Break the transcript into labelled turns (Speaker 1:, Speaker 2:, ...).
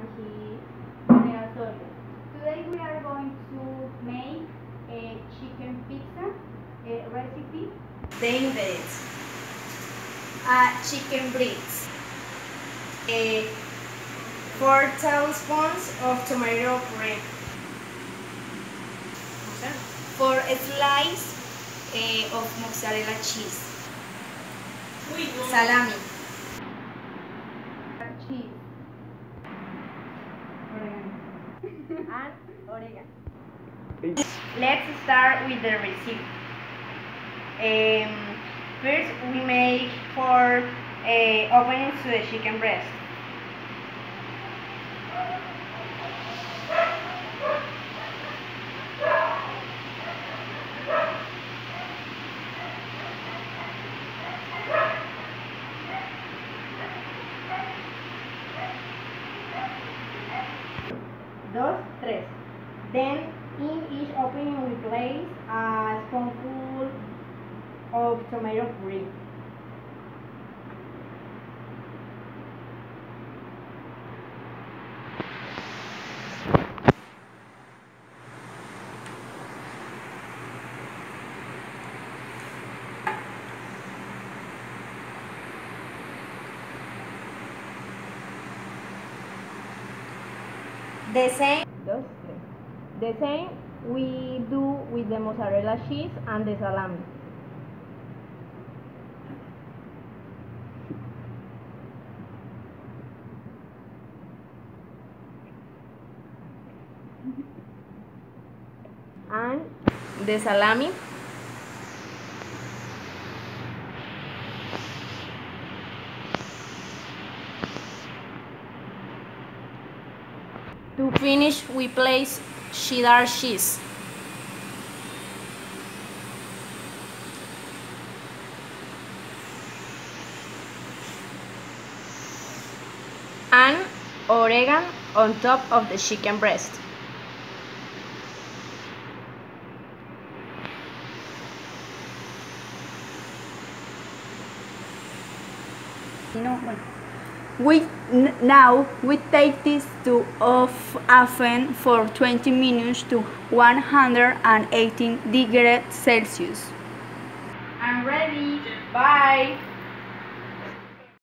Speaker 1: and he General Soria. Today we are going to make a chicken pizza recipe.
Speaker 2: The ingredients: chicken breasts, 4 tablespoons of tomato puree, 4 slices of mozzarella cheese, salami,
Speaker 1: Cheese.
Speaker 2: and oregano. Let's start with the recipe. First, we make 4 openings to the chicken breast. Dos, tres. Then, in each opening, we place a spoonful of tomato puree. The same. Dos, tres. The same we do with the mozzarella cheese and the salami. And the salami. To finish, we place cheddar cheese. And oregano on top of the chicken breast.
Speaker 1: Now we take this to off oven for 20 minutes to 118 degrees Celsius.
Speaker 2: I'm ready. Bye.